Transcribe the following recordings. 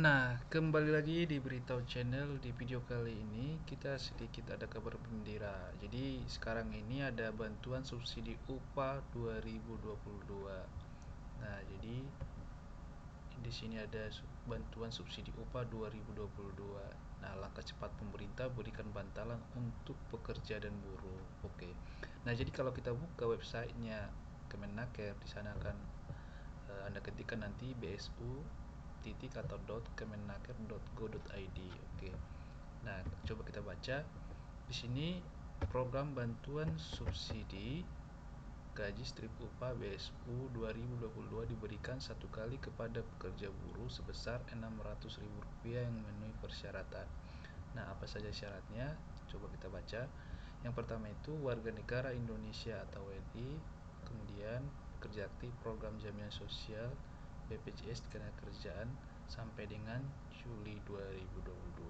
Nah, kembali lagi di Beritahu Channel. Di video kali ini kita sedikit ada kabar gembira. Jadi sekarang ini ada bantuan subsidi upah 2022. Nah, jadi di sini ada bantuan subsidi upah 2022. Nah, langkah cepat pemerintah berikan bantalan untuk pekerja dan buruh. Oke. Nah, jadi kalau kita buka websitenya Kemenaker, di sana akan Anda ketikkan nanti bsu titik atau .kemenaker.go.id. Oke. Nah, coba kita baca. Di sini program bantuan subsidi gaji strip upah BSU 2022 diberikan satu kali kepada pekerja buruh sebesar Rp600.000 yang memenuhi persyaratan. Nah, apa saja syaratnya? Coba kita baca. Yang pertama itu warga negara Indonesia atau WNI, kemudian pekerja aktif program jaminan sosial BPJS Ketenagakerjaan sampai dengan Juli 2022.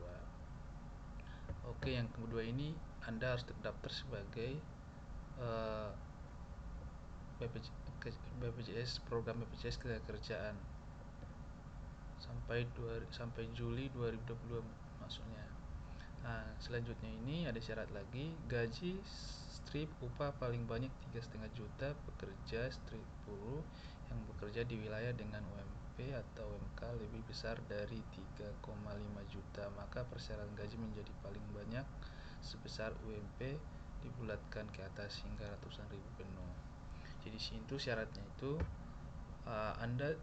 Oke, yang kedua ini Anda harus terdaftar sebagai uh, BPJS program BPJS Ketenagakerjaan sampai Juli 2022 maksudnya. Nah, selanjutnya ini ada syarat lagi, gaji strip upah paling banyak 3,5 juta pekerja strip buruh yang bekerja di wilayah dengan UMP atau UMK lebih besar dari 3,5 juta, maka persyaratan gaji menjadi paling banyak sebesar UMP dibulatkan ke atas hingga ratusan ribu penuh. Jadi sini tuh syaratnya itu Anda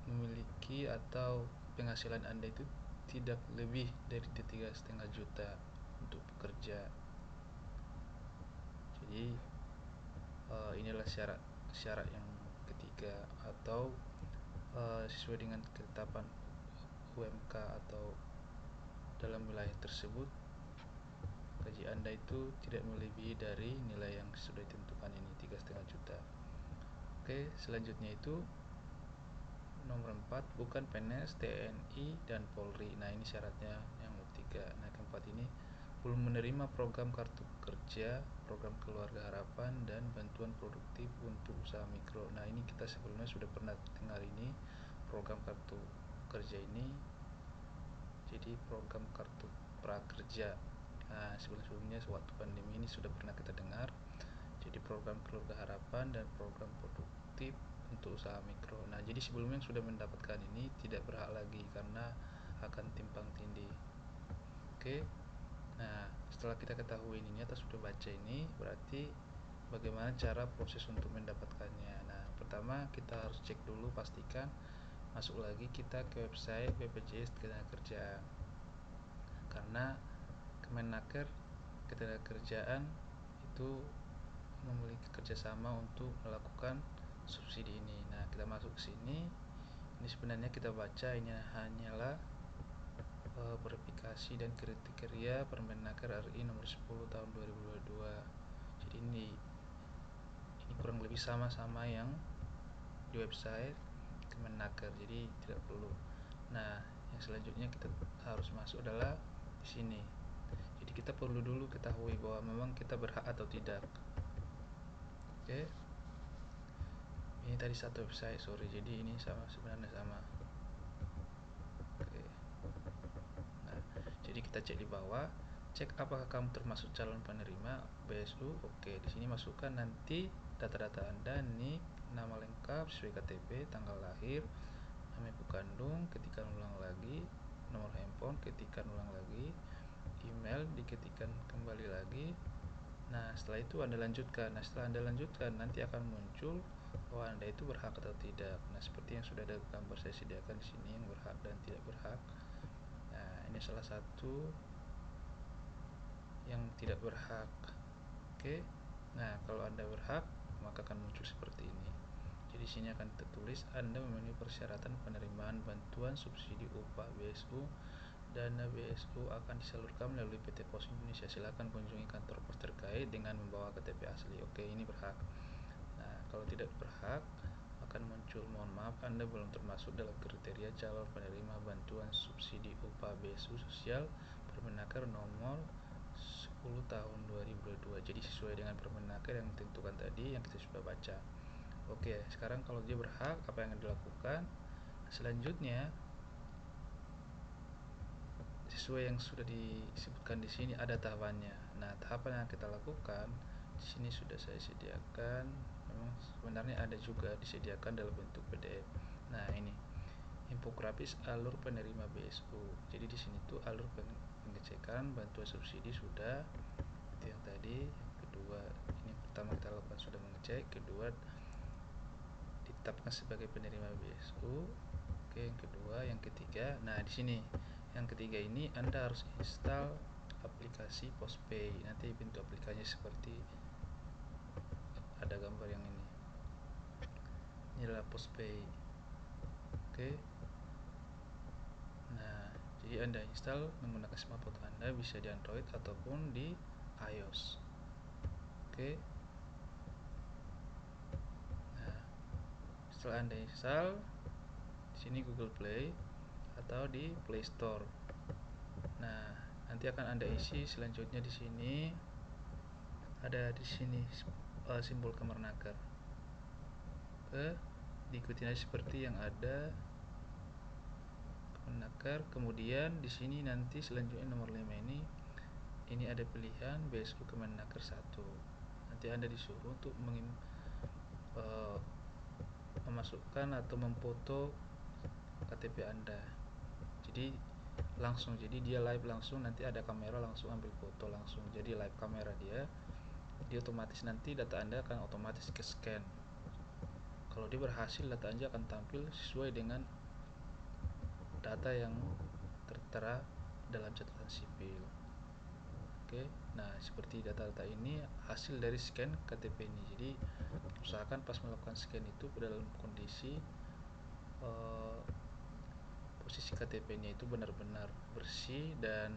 memiliki atau penghasilan Anda itu tidak lebih dari 3,5 juta untuk bekerja. Jadi inilah syarat yang ketiga, atau sesuai dengan ketetapan UMK atau dalam wilayah tersebut gaji Anda itu tidak melebihi dari nilai yang sudah ditentukan ini 3,5 juta. Oke, selanjutnya itu nomor 4, bukan PNS, TNI, dan Polri. Nah, ini syaratnya yang ketiga. Nah, keempat ini belum menerima program kartu kerja, program keluarga harapan, dan bantuan produktif untuk usaha mikro. Nah, ini kita sebelumnya sudah pernah dengar ini program kartu kerja ini. Jadi program kartu prakerja. Nah, sebelumnya waktu pandemi ini sudah pernah kita dengar. Jadi program keluarga harapan dan program produktif untuk usaha mikro. Nah, jadi sebelumnya yang sudah mendapatkan ini tidak berhak lagi karena akan timpang tindih. Oke. Nah, setelah kita ketahui ini atau sudah baca ini, berarti bagaimana cara proses untuk mendapatkannya. Nah, pertama kita harus cek dulu, pastikan masuk lagi kita ke website BPJS Ketenagakerjaan. Karena Kemenaker Ketenagakerjaan itu memiliki kerjasama untuk melakukan subsidi ini. Nah, kita masuk ke sini. Ini sebenarnya kita baca ini hanyalah verifikasi dan kriteria Permenaker RI nomor 10 tahun 2022. Jadi ini kurang lebih sama-sama yang di website Kemenaker. Jadi tidak perlu. Nah, yang selanjutnya kita harus masuk adalah di sini. Jadi kita perlu dulu ketahui bahwa memang kita berhak atau tidak. Oke. Ini tadi satu website, sorry. Jadi ini sebenarnya sama. Oke. Nah, jadi kita cek di bawah, cek apakah kamu termasuk calon penerima BSU. Oke, di sini masukkan nanti data-data Anda, nik, nama lengkap sesuai KTP, tanggal lahir, nama ibu kandung, ketikkan ulang lagi, nomor handphone, ketikkan ulang lagi, email, diketikkan kembali lagi. Nah, setelah itu Anda lanjutkan. Nah, setelah Anda lanjutkan, nanti akan muncul bahwa Anda itu berhak atau tidak. Nah, seperti yang sudah ada gambar saya sediakan di sini, yang berhak dan tidak berhak. Nah, ini salah satu yang tidak berhak. Oke. Nah, kalau Anda berhak, maka akan muncul seperti ini. Jadi sini akan tertulis Anda memenuhi persyaratan penerimaan bantuan subsidi upah BSU. Dana BSU akan disalurkan melalui PT Pos Indonesia. Silakan kunjungi kantor pos terkait dengan membawa KTP asli. Oke, ini berhak. Nah, kalau tidak berhak akan muncul, mohon maaf Anda belum termasuk dalam kriteria calon penerima bantuan subsidi upah BSU sosial Permenaker nomor 10 tahun 2022. Jadi sesuai dengan Permenaker yang ditentukan tadi yang kita sudah baca. Oke, sekarang kalau dia berhak, apa yang dilakukan? Selanjutnya sesuai yang sudah disebutkan di sini ada tahapannya. Nah, tahapan yang kita lakukan di sini sudah saya sediakan. Memang sebenarnya ada juga disediakan dalam bentuk PDF. Nah, ini infografis alur penerima BSU. Jadi di sini tuh alur pengecekan bantuan subsidi sudah, itu yang tadi. Yang kedua, ini yang pertama kita lakukan sudah mengecek. Kedua, ditetapkan sebagai penerima BSU. Oke, yang kedua, yang ketiga. Nah, di sini yang ketiga ini Anda harus install aplikasi Postpay. Nanti bentuk aplikasinya seperti ada gambar yang ini. Ini adalah Postpay. Oke. Nah, jadi Anda install menggunakan smartphone Anda, bisa di Android ataupun di iOS. Oke. Nah, setelah Anda install, di sini Google Play atau di Play Store. Nah, nanti akan Anda isi selanjutnya di sini ada di sini simbol Kemenaker. Diikuti aja seperti yang ada Kemenaker. Kemudian di sini nanti selanjutnya nomor 5 ini ada pilihan BSU Kemenaker 1. Nanti Anda disuruh untuk memasukkan atau memfoto KTP Anda. Jadi langsung, jadi dia live langsung, nanti ada kamera langsung ambil foto langsung. Jadi live kamera dia otomatis nanti data Anda akan otomatis ke scan. Kalau dia berhasil, data Anda akan tampil sesuai dengan data yang tertera dalam catatan sipil. Oke, nah seperti data-data ini hasil dari scan KTP ini. Jadi usahakan pas melakukan scan itu dalam kondisi posisi KTP-nya itu benar-benar bersih dan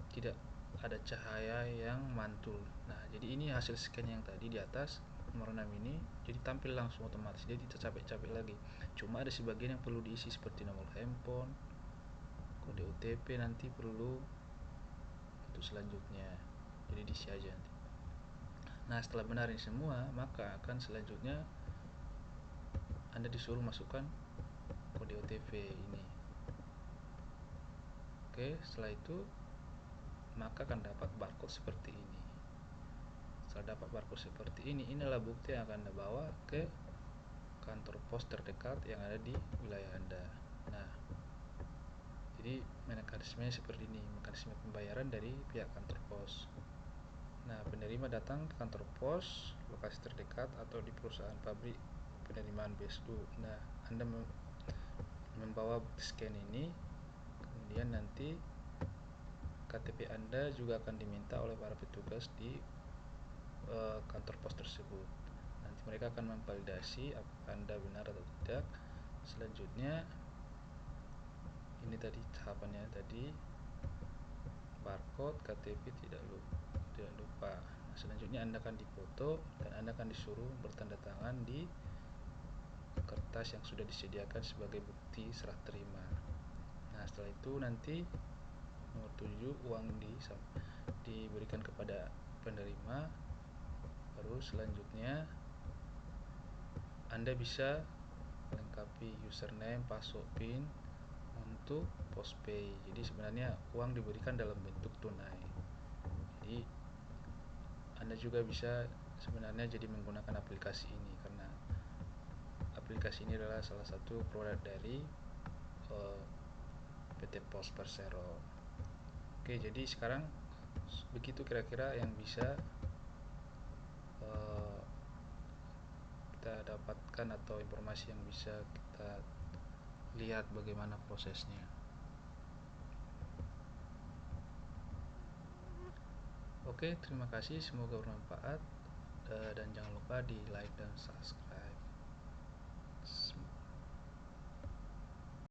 tidak ada cahaya yang mantul. Nah, jadi ini hasil scan yang tadi di atas nomor 6 ini, jadi tampil langsung otomatis, jadi tidak capek-capek lagi. Cuma ada sebagian yang perlu diisi seperti nomor handphone, kode OTP nanti perlu untuk selanjutnya. Jadi diisi aja nanti. Nah, setelah benar ini semua, maka akan selanjutnya Anda disuruh masukkan kode OTP ini. Oke, setelah itu maka akan dapat barcode seperti ini. Setelah dapat barcode seperti ini, inilah bukti yang akan Anda bawa ke kantor pos terdekat yang ada di wilayah Anda. Nah, jadi mekanismenya seperti ini, mekanisme pembayaran dari pihak kantor pos. Nah, penerima datang ke kantor pos lokasi terdekat atau di perusahaan pabrik penerimaan BSU. Nah, Anda membawa bukti scan ini, kemudian nanti KTP Anda juga akan diminta oleh para petugas di kantor pos tersebut. Nanti mereka akan memvalidasi apakah Anda benar atau tidak. Selanjutnya ini tadi tahapannya tadi, barcode, KTP tidak lupa. Nah, selanjutnya Anda akan difoto dan Anda akan disuruh bertanda tangan di kertas yang sudah disediakan sebagai bukti serah terima. Nah, setelah itu nanti nomor 7 uang diberikan kepada penerima. Baru selanjutnya Anda bisa melengkapi username, password, PIN untuk Postpay. Jadi sebenarnya uang diberikan dalam bentuk tunai. Jadi Anda juga bisa sebenarnya jadi menggunakan aplikasi ini, karena aplikasi ini adalah salah satu produk dari PT Pos Persero. Oke, jadi sekarang begitu kira-kira yang bisa kita dapatkan atau informasi yang bisa kita lihat bagaimana prosesnya. Oke, terima kasih, semoga bermanfaat, dan jangan lupa di like dan subscribe.